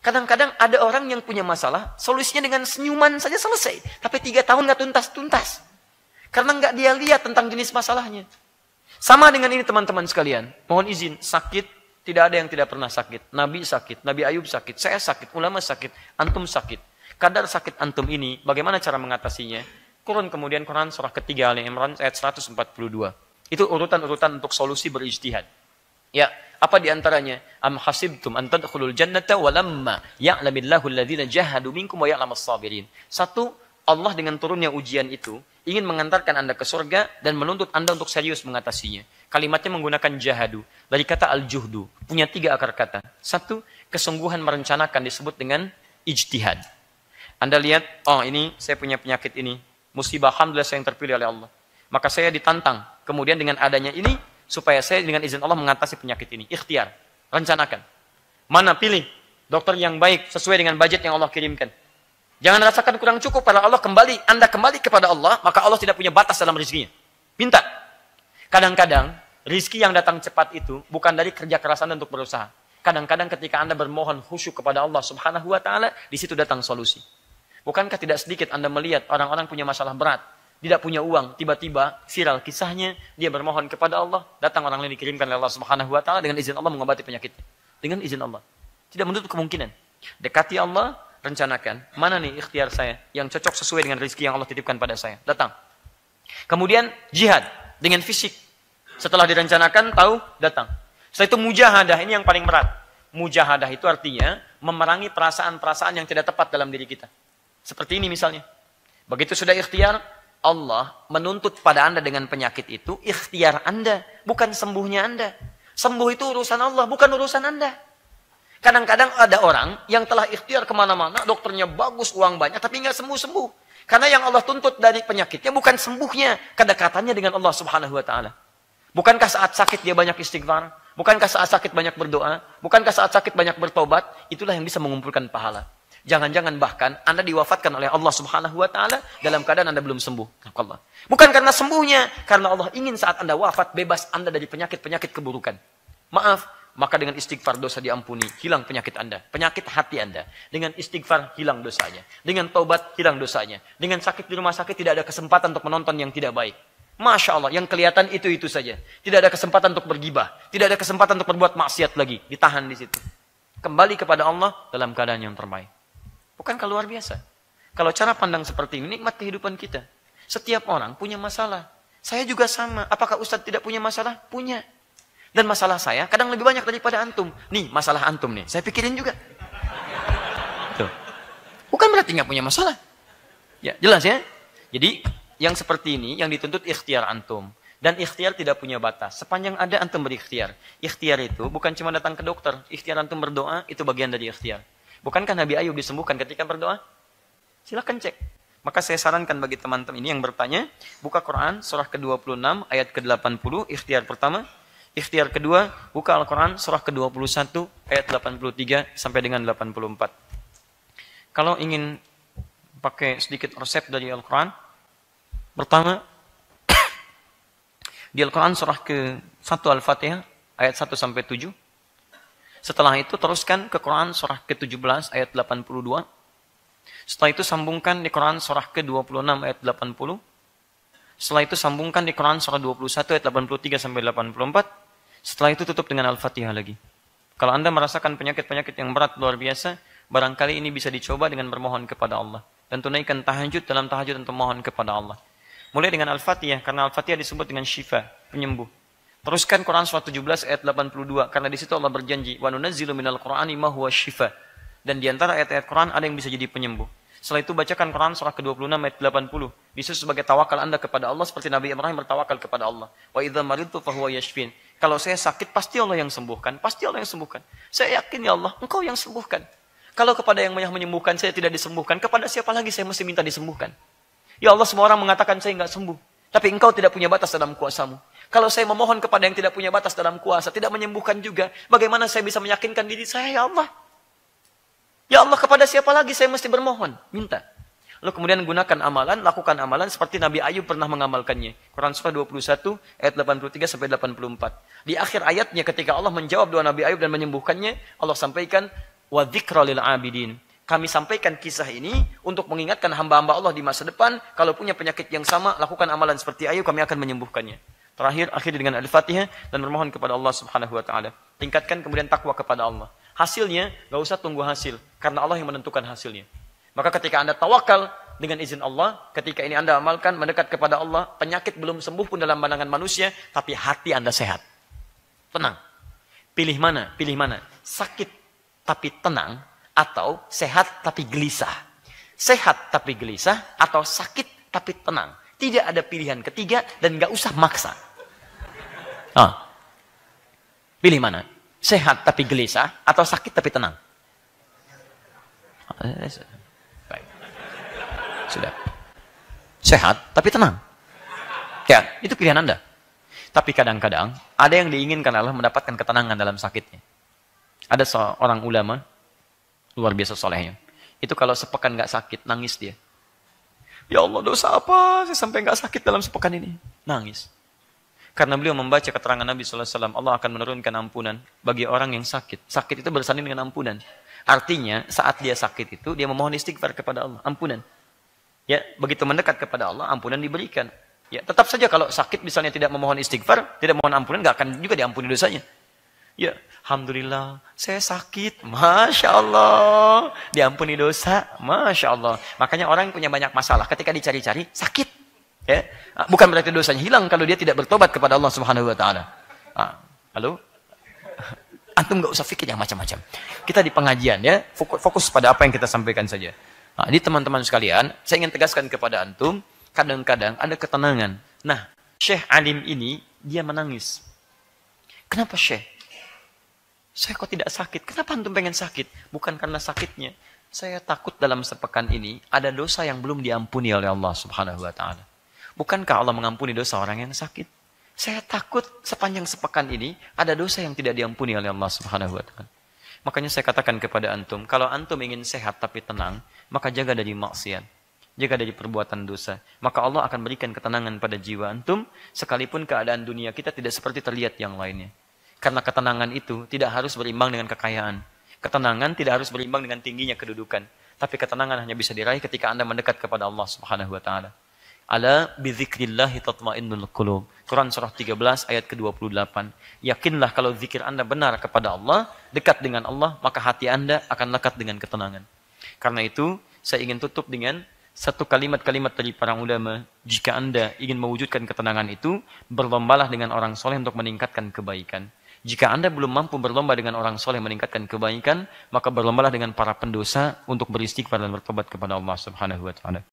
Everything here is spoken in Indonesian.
Kadang-kadang ada orang yang punya masalah, solusinya dengan senyuman saja selesai. Tapi 3 tahun nggak tuntas-tuntas. Karena nggak dia lihat tentang jenis masalahnya. Sama dengan ini teman-teman sekalian. Mohon izin, sakit, tidak ada yang tidak pernah sakit. Nabi sakit, Nabi Ayub sakit, saya sakit, ulama sakit, antum sakit. Kadar sakit antum ini, bagaimana cara mengatasinya? Quran surah ketiga Ali Imran ayat 142. Itu urutan-urutan untuk solusi berijtihad. Ya, apa diantaranya? Am hasibtum an tadkhulul jannata walamma ya'lamillahu alladhina jahadu minkum wa ya'lamas sabirin. Satu, Allah dengan turunnya ujian itu ingin mengantarkan Anda ke surga dan menuntut Anda untuk serius mengatasinya. Kalimatnya menggunakan jahadu dari kata al-juhdu, punya 3 akar kata. Satu, kesungguhan merencanakan disebut dengan ijtihad. Anda lihat, oh ini saya punya penyakit ini, musibah, alhamdulillah saya yang terpilih oleh Allah. Maka saya ditantang. Kemudian dengan adanya ini, supaya saya dengan izin Allah mengatasi penyakit ini. Ikhtiar. Rencanakan. Mana pilih? Dokter yang baik, sesuai dengan budget yang Allah kirimkan. Jangan rasakan kurang cukup pada Allah, Anda kembali kepada Allah, maka Allah tidak punya batas dalam rezekinya. Minta. Kadang-kadang, rezeki yang datang cepat itu, bukan dari kerja keras Anda untuk berusaha. Kadang-kadang ketika Anda bermohon khusyuk kepada Allah subhanahu wa ta'ala, di situ datang solusi. Bukankah tidak sedikit Anda melihat orang-orang punya masalah berat, tidak punya uang, tiba-tiba viral kisahnya, dia bermohon kepada Allah, datang orang lain dikirimkan oleh Allah Subhanahu wa taala dengan izin Allah mengobati penyakitnya. Dengan izin Allah. Tidak menutup kemungkinan. Dekati Allah, rencanakan, mana nih ikhtiar saya yang cocok sesuai dengan rezeki yang Allah titipkan pada saya. Datang. Kemudian jihad dengan fisik. Setelah direncanakan, tahu, datang. Setelah itu mujahadah, ini yang paling berat. Mujahadah itu artinya memerangi perasaan-perasaan yang tidak tepat dalam diri kita. Seperti ini misalnya. Begitu sudah ikhtiar, Allah menuntut pada Anda dengan penyakit itu, ikhtiar Anda, bukan sembuhnya Anda. Sembuh itu urusan Allah, bukan urusan Anda. Kadang-kadang ada orang yang telah ikhtiar kemana-mana, dokternya bagus, uang banyak, tapi nggak sembuh-sembuh. Karena yang Allah tuntut dari penyakitnya bukan sembuhnya, kedekatannya dengan Allah Subhanahu wa Ta'ala. Bukankah saat sakit dia banyak istighfar? Bukankah saat sakit banyak berdoa? Bukankah saat sakit banyak bertobat? Itulah yang bisa mengumpulkan pahala. Jangan-jangan bahkan Anda diwafatkan oleh Allah Subhanahu wa Ta'ala dalam keadaan Anda belum sembuh. Bukan karena sembuhnya, karena Allah ingin saat Anda wafat bebas Anda dari penyakit-penyakit keburukan. Maaf, maka dengan istighfar dosa diampuni, hilang penyakit Anda, penyakit hati Anda. Dengan istighfar hilang dosanya, dengan taubat hilang dosanya. Dengan sakit di rumah sakit tidak ada kesempatan untuk menonton yang tidak baik. Masya Allah, yang kelihatan itu saja. Tidak ada kesempatan untuk bergibah, tidak ada kesempatan untuk berbuat maksiat lagi, ditahan di situ. Kembali kepada Allah dalam keadaan yang terbaik. Bukankah luar biasa? Kalau cara pandang seperti ini, nikmat kehidupan kita. Setiap orang punya masalah. Saya juga sama. Apakah Ustadz tidak punya masalah? Punya. Dan masalah saya kadang lebih banyak daripada antum. Nih, masalah antum nih. Saya pikirin juga. Tuh. Bukan berarti nggak punya masalah. Ya, jelas ya? Jadi, yang seperti ini, yang dituntut ikhtiar antum. Dan ikhtiar tidak punya batas. Sepanjang ada antum berikhtiar. Ikhtiar itu bukan cuma datang ke dokter. Ikhtiar antum berdoa, itu bagian dari ikhtiar. Bukankah Nabi Ayub disembuhkan ketika berdoa? Silakan cek. Maka saya sarankan bagi teman-teman ini yang bertanya, buka Quran surah ke-26 ayat ke-80, ikhtiar pertama. Ikhtiar kedua, buka Al-Quran surah ke-21 ayat 83 sampai dengan 84. Kalau ingin pakai sedikit resep dari Al-Quran, pertama, di Al-Quran surah ke-1 Al-Fatihah ayat 1 sampai 7. Setelah itu teruskan ke Quran surah ke-17 ayat 82. Setelah itu sambungkan di Quran surah ke-26 ayat 80. Setelah itu sambungkan di Quran surah 21 ayat 83 sampai 84. Setelah itu tutup dengan Al-Fatihah lagi. Kalau Anda merasakan penyakit-penyakit yang berat luar biasa, barangkali ini bisa dicoba dengan bermohon kepada Allah. Dan tunaikan tahajud dalam tahajud untuk mohon kepada Allah. Mulai dengan Al-Fatihah, karena Al-Fatihah disebut dengan syifa, penyembuh. Teruskan Quran surah 17 ayat 82 karena di situ Allah berjanji wa nunazzilu minal qur'ani ma huwa syifa. Dan di antara ayat-ayat Quran ada yang bisa jadi penyembuh. Setelah itu bacakan Quran surah ke-26 ayat 80. Itu sebagai tawakal Anda kepada Allah seperti Nabi Ibrahim bertawakal kepada Allah. Wa idza maridtu fa huwa yashfin. Kalau saya sakit pasti Allah yang sembuhkan, pasti Allah yang sembuhkan. Saya yakin ya Allah, Engkau yang sembuhkan. Kalau kepada yang menyembuhkan saya tidak disembuhkan, kepada siapa lagi saya mesti minta disembuhkan? Ya Allah, semua orang mengatakan saya enggak sembuh, tapi Engkau tidak punya batas dalam kuasa-Mu. Kalau saya memohon kepada yang tidak punya batas dalam kuasa, tidak menyembuhkan juga, bagaimana saya bisa meyakinkan diri saya, ya Allah? Ya Allah, kepada siapa lagi saya mesti bermohon? Minta. Lalu kemudian gunakan amalan, lakukan amalan seperti Nabi Ayub pernah mengamalkannya. Quran surah 21 ayat 83 sampai 84. Di akhir ayatnya ketika Allah menjawab doa Nabi Ayub dan menyembuhkannya, Allah sampaikan, wa dzikra lil 'abidin. Kami sampaikan kisah ini untuk mengingatkan hamba-hamba Allah di masa depan, kalau punya penyakit yang sama, lakukan amalan seperti Ayub, kami akan menyembuhkannya. Terakhir, akhir dengan Al-Fatihah dan bermohon kepada Allah Subhanahu wa taala. Tingkatkan kemudian takwa kepada Allah. Hasilnya, gak usah tunggu hasil, karena Allah yang menentukan hasilnya. Maka ketika Anda tawakal dengan izin Allah, ketika ini Anda amalkan, mendekat kepada Allah, penyakit belum sembuh pun dalam pandangan manusia, tapi hati Anda sehat. Tenang. Pilih mana? Pilih mana? Sakit tapi tenang, atau sehat tapi gelisah. Sehat tapi gelisah, atau sakit tapi tenang. Tidak ada pilihan ketiga dan gak usah maksa. Pilih mana? Sehat tapi gelisah, atau sakit tapi tenang? Baik. Sudah. Sehat tapi tenang. Ya, itu pilihan Anda. Tapi kadang-kadang ada yang diinginkan Allah mendapatkan ketenangan dalam sakitnya. Ada seorang ulama luar biasa solehnya. Itu kalau sepekan gak sakit, nangis dia. Ya Allah, dosa apa saya sampai gak sakit dalam sepekan ini? Nangis. Karena beliau membaca keterangan Nabi SAW, Allah akan menurunkan ampunan bagi orang yang sakit. Sakit itu bersanding dengan ampunan. Artinya, saat dia sakit itu, dia memohon istighfar kepada Allah, ampunan. Ya, begitu mendekat kepada Allah, ampunan diberikan. Ya, tetap saja kalau sakit misalnya tidak memohon istighfar, tidak memohon ampunan, gak akan juga diampuni dosanya. Ya, alhamdulillah, saya sakit, Masya Allah, diampuni dosa, Masya Allah. Makanya orang yang punya banyak masalah, ketika dicari-cari, sakit. Ya, bukan berarti dosanya hilang kalau dia tidak bertobat kepada Allah Subhanahu wa taala. Halo? Antum nggak usah pikir yang macam-macam. Kita di pengajian ya, fokus pada apa yang kita sampaikan saja. Jadi teman-teman sekalian, saya ingin tegaskan kepada antum, kadang-kadang ada ketenangan. Nah, Syekh Alim ini dia menangis. Kenapa Syekh? Saya kok tidak sakit? Kenapa antum pengen sakit? Bukan karena sakitnya. Saya takut dalam sepekan ini ada dosa yang belum diampuni oleh Allah Subhanahu wa taala. Bukankah Allah mengampuni dosa orang yang sakit? Saya takut sepanjang sepekan ini ada dosa yang tidak diampuni oleh Allah Subhanahu wa taala. Makanya saya katakan kepada antum, kalau antum ingin sehat tapi tenang, maka jaga dari maksiat, jaga dari perbuatan dosa. Maka Allah akan berikan ketenangan pada jiwa antum, sekalipun keadaan dunia kita tidak seperti terlihat yang lainnya. Karena ketenangan itu tidak harus berimbang dengan kekayaan. Ketenangan tidak harus berimbang dengan tingginya kedudukan. Tapi ketenangan hanya bisa diraih ketika Anda mendekat kepada Allah Subhanahu wa taala. Ala bidzikrillahi tatmainnul qulub. Quran surah 13 ayat ke-28. Yakinlah kalau zikir Anda benar kepada Allah, dekat dengan Allah, maka hati Anda akan lekat dengan ketenangan. Karena itu, saya ingin tutup dengan satu kalimat-kalimat dari para ulama. Jika Anda ingin mewujudkan ketenangan itu, berlombalah dengan orang soleh untuk meningkatkan kebaikan. Jika Anda belum mampu berlomba dengan orang soleh meningkatkan kebaikan, maka berlombalah dengan para pendosa untuk beristighfar dan bertobat kepada Allah Subhanahu wa taala.